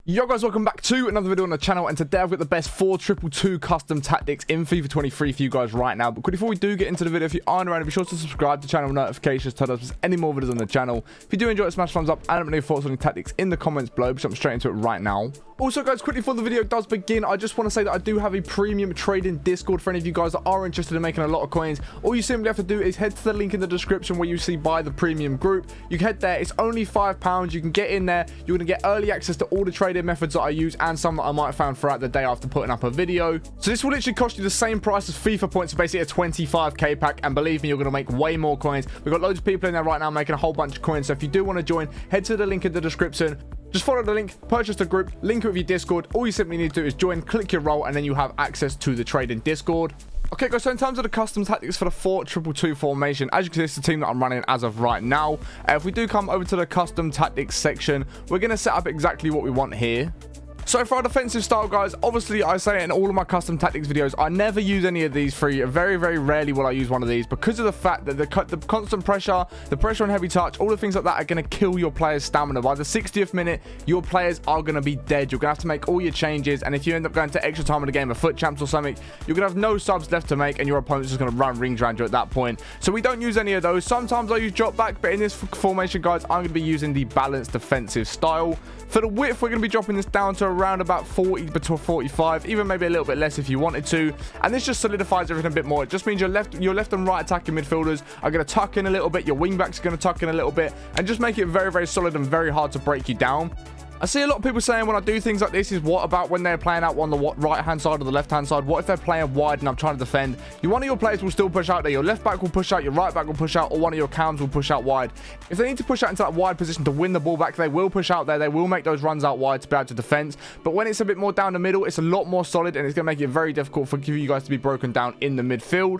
Yo guys, welcome back to another video on the channel, and today I've got the best 4-2-2 custom tactics in FIFA 23 for you guys right now. But before we do get into the video, if you aren't around, be sure to subscribe to the channel with notifications, turn up if there's any more videos on the channel. If you do enjoy it, smash thumbs up, and let me know your thoughts on your tactics in the comments below. Jump straight into it right now. Also guys, quickly before the video does begin, I just want to say that I do have a premium trading Discord for any of you guys that are interested in making a lot of coins. All you simply have to do is head to the link in the description where you see buy the premium group. You can head there, it's only £5. You can get in there, you're going to get early access to all the trading methods that I use and some that I might have found throughout the day after putting up a video. So this will literally cost you the same price as FIFA points, so basically a 25k pack, and believe me, you're going to make way more coins. We've got loads of people in there right now making a whole bunch of coins, so if you do want to join, head to the link in the description. Just follow the link, purchase the group, link it with your Discord. All you simply need to do is join, click your role, and then you have access to the trading Discord. Okay guys, so in terms of the custom tactics for the 4-2-2 formation, as you can see, it's the team that I'm running as of right now. If we do come over to the custom tactics section, we're going to set up exactly what we want here. So for our defensive style, guys, obviously I say it in all of my custom tactics videos, I never use any of these three. Very, very rarely will I use one of these because of the fact that the constant pressure, the pressure on heavy touch, all the things like that are going to kill your players' stamina. By the 60th minute, your players are going to be dead. You're going to have to make all your changes, and if you end up going to extra time in the game of foot champs or something, you're going to have no subs left to make, and your opponent's just going to run rings around you at that point. So we don't use any of those. Sometimes I use drop back, but in this formation, guys, I'm going to be using the balanced defensive style. For the width, we're going to be dropping this down to around about 40 to 45, even maybe a little bit less if you wanted to. And this just solidifies everything a bit more. It just means your left and right attacking midfielders are going to tuck in a little bit. Your wing backs are going to tuck in a little bit, and just make it very, very solid and very hard to break you down. I see a lot of people saying when I do things like this is, what about when they're playing out on the right-hand side or the left-hand side? What if they're playing wide and I'm trying to defend? One of your players will still push out there. Your left back will push out, your right back will push out, or one of your cams will push out wide. If they need to push out into that wide position to win the ball back, they will push out there. They will make those runs out wide to be able to defend. But when it's a bit more down the middle, it's a lot more solid, and it's going to make it very difficult for you guys to be broken down in the midfield.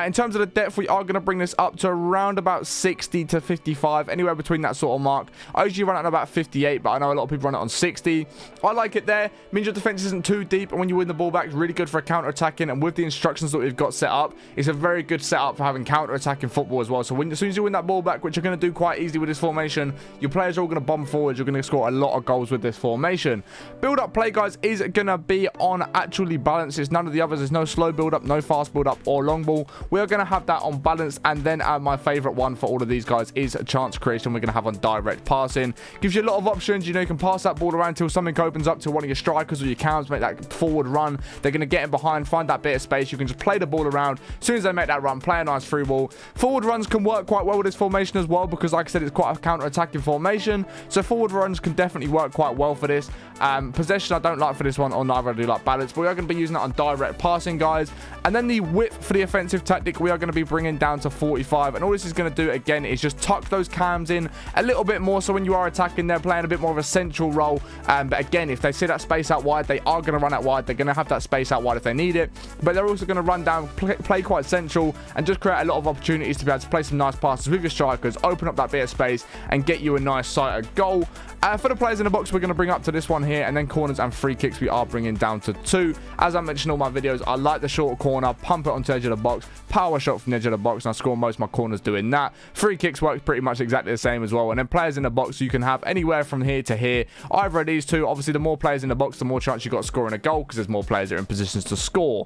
In terms of the depth, we are going to bring this up to around about 60 to 55, anywhere between that sort of mark. I usually run it at about 58, but I know a lot of people run it on 60. I like it there. It means your defense isn't too deep, and when you win the ball back, it's really good for counter-attacking. And with the instructions that we've got set up, it's a very good setup for having counter-attacking football as well. So as soon as you win that ball back, which you're going to do quite easily with this formation, your players are all going to bomb forwards. You're going to score a lot of goals with this formation. Build-up play, guys, is going to be on actually balance. It's none of the others. There's no slow build-up, no fast build-up, or long ball. We are going to have that on balance. And then my favorite one for all of these guys is chance creation. We're going to have on direct passing. Gives you a lot of options. You know, you can pass that ball around until something opens up to one of your strikers or your cams, make that forward run. They're going to get in behind, find that bit of space. You can just play the ball around. As soon as they make that run, play a nice through ball. Forward runs can work quite well with this formation as well, because like I said, it's quite a counter-attacking formation. So forward runs can definitely work quite well for this. Possession I don't like for this one, or neither I do like balance, but we are going to be using that on direct passing, guys. And then the width for the offensive tactic, we are going to be bringing down to 45. And all this is going to do, again, is just tuck those cams in a little bit more, so when you are attacking, they're playing a bit more of a central role. But again, if they see that space out wide, they are going to run out wide. They're going to have that space out wide if they need it, but they're also going to run down, play quite central, and just create a lot of opportunities to be able to play some nice passes with your strikers, open up that bit of space, and get you a nice sight at goal. For the players in the box, we're going to bring up to this one here, and then corners and free kicks we are bringing down to 2. As I mentioned in all my videos, I like the short corner, pump it onto the edge of the box, power shot from the edge of the box, and I score most of my corners doing that. Free kicks works pretty much exactly the same as well. And then players in the box, you can have anywhere from here to here, either of these two. Obviously, the more players in the box, the more chance you've got of scoring a goal, because there's more players that are in positions to score.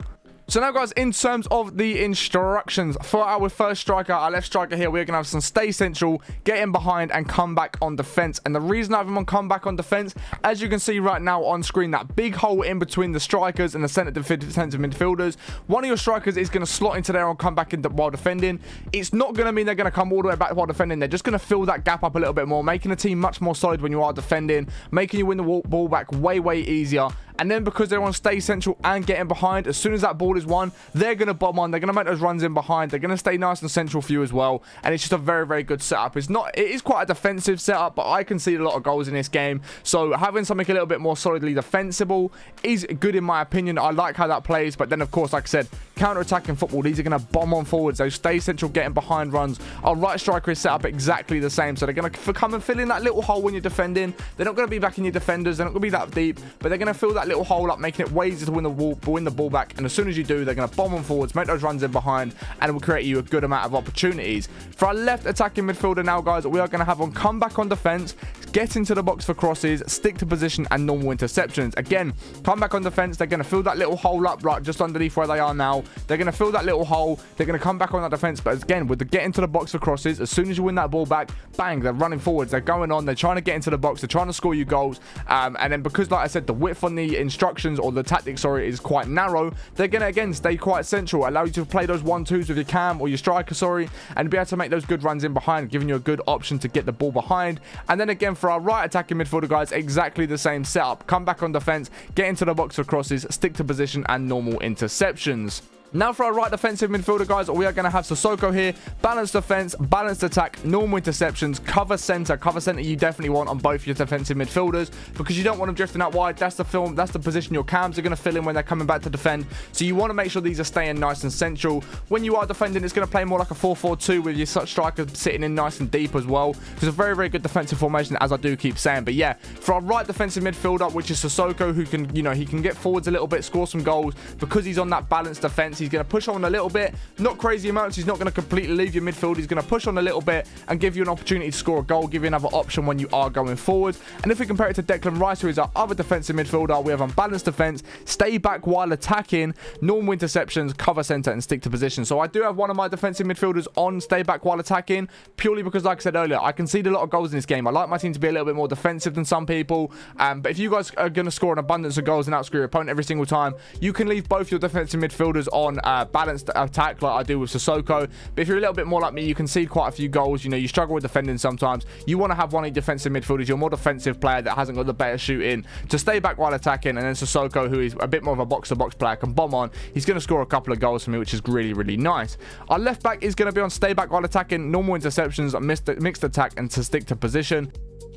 So now, guys, in terms of the instructions for our first striker, our left striker here, we're going to have some stay central, get in behind, and come back on defense. And the reason I have him on come back on defense, as you can see right now on screen, that big hole in between the strikers and the centre defensive midfielders, one of your strikers is going to slot into there and come back in while defending. It's not going to mean they're going to come all the way back while defending. They're just going to fill that gap up a little bit more, making the team much more solid when you are defending, making you win the ball back way, way easier. And then because they're on stay central and getting behind, as soon as that ball is won, they're going to bomb on. They're going to make those runs in behind. They're going to stay nice and central for you as well. And it's just a very, very good setup. It is quite a defensive setup, but I can see a lot of goals in this game. So having something a little bit more solidly defensible is good in my opinion. I like how that plays. But then, of course, like I said, counter-attacking football. These are going to bomb on forwards. They stay central, getting behind runs. Our right striker is set up exactly the same. So they're going to come and fill in that little hole when you're defending. They're not going to be back in your defenders. They're not going to be that deep, but they're going to fill that little hole up, making it way easier to win the ball back. And as soon as you do, they're going to bomb on forwards, make those runs in behind, and it will create you a good amount of opportunities. For our left attacking midfielder now, guys, we are going to have on comeback on defense, get into the box for crosses, stick to position, and normal interceptions. Again, come back on defense. They're going to fill that little hole up right just underneath where they are now. They're going to fill that little hole. They're going to come back on that defense. But again, with the get into the box for crosses, as soon as you win that ball back, bang, they're running forwards. They're going on. They're trying to get into the box. They're trying to score you goals. And then because, like I said, the width on the instructions or the tactics, sorry, is quite narrow, they're going to, again, stay quite central, allow you to play those 1-2s with your cam or your striker, sorry, and be able to make those good runs in behind, giving you a good option to get the ball behind. And then again, for our right attacking midfielder, guys, exactly the same setup. Come back on defense, get into the box for crosses, stick to position, and normal interceptions. Now for our right defensive midfielder, guys, we are going to have Sissoko here. Balanced defense, balanced attack, normal interceptions, cover center. Cover center you definitely want on both your defensive midfielders because you don't want them drifting out wide. That's the position your cams are going to fill in when they're coming back to defend. So you want to make sure these are staying nice and central. When you are defending, it's going to play more like a 4-4-2 with your striker sitting in nice and deep as well. It's a very, very good defensive formation, as I do keep saying. But yeah, for our right defensive midfielder, which is Sissoko, who can, he can get forwards a little bit, score some goals because he's on that balanced defense. He's going to push on a little bit, not crazy amounts. He's not going to completely leave your midfield. He's going to push on a little bit and give you an opportunity to score a goal, give you another option when you are going forward. And if we compare it to Declan Rice, who is our other defensive midfielder, we have unbalanced defense, stay back while attacking, normal interceptions, cover center, and stick to position. So I do have one of my defensive midfielders on stay back while attacking, purely because, like I said earlier, I concede a lot of goals in this game. I like my team to be a little bit more defensive than some people. But if you guys are going to score an abundance of goals and outscore your opponent every single time, you can leave both your defensive midfielders on balanced attack like I do with Sissoko. But if you're a little bit more like me, you concede quite a few goals. You struggle with defending sometimes. You want to have one of your defensive midfielders, your more defensive player that hasn't got the better shooting, to stay back while attacking. And then Sissoko, who is a bit more of a box-to-box player, can bomb on. He's going to score a couple of goals for me, which is really, really nice. Our left back is going to be on stay back while attacking, normal interceptions, mixed attack, and to stick to position.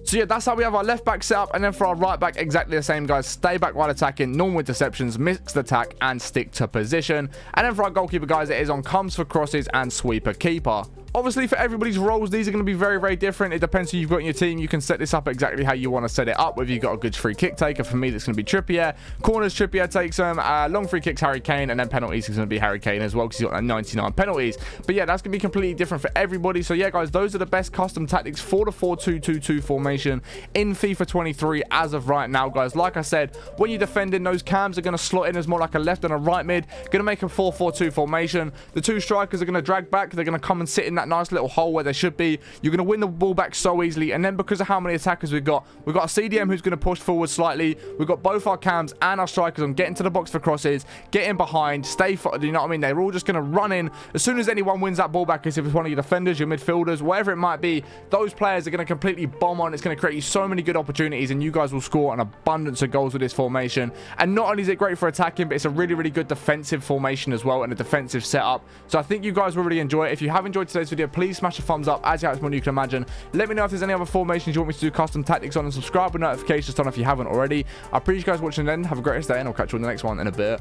So yeah, that's how we have our left back set up. And then for our right back, exactly the same, guys. Stay back while attacking, normal interceptions, mixed attack, and stick to position. And then for our goalkeeper, guys, it is on comes for crosses and sweeper keeper. Obviously, for everybody's roles, these are going to be very, very different. It depends who you've got in your team. You can set this up exactly how you want to set it up. Whether you've got a good free kick taker, for me, that's going to be Trippier. Corners, Trippier takes them. Long free kicks, Harry Kane. And then penalties is going to be Harry Kane as well, because he's got that 99 penalties. But yeah, that's going to be completely different for everybody. So yeah, guys, those are the best custom tactics for the 4-2-2-2 formation in FIFA 23 as of right now, guys. Like I said, when you're defending, those cams are going to slot in as more like a left and a right mid. Going to make a 4-4-2 formation. The two strikers are going to drag back. They're going to come and sit in that nice little hole where they should be. You're going to win the ball back so easily. And then because of how many attackers we've got a CDM who's going to push forward slightly. We've got both our cams and our strikers on getting to the box for crosses, get in behind, stay for, you know what I mean? They're all just going to run in. As soon as anyone wins that ball back, if it's one of your defenders, your midfielders, whatever it might be, those players are going to completely bomb on. It's going to create you so many good opportunities, and you guys will score an abundance of goals with this formation. And not only is it great for attacking, but it's a really, really good defensive formation as well, and a defensive setup. So I think you guys will really enjoy it. If you have enjoyed today's video, please smash a thumbs up, as it's more than you can imagine. Let me know if there's any other formations you want me to do custom tactics on, and subscribe with notifications on if you haven't already. I appreciate you guys watching then. Have a great day, and I'll catch you on the next one in a bit.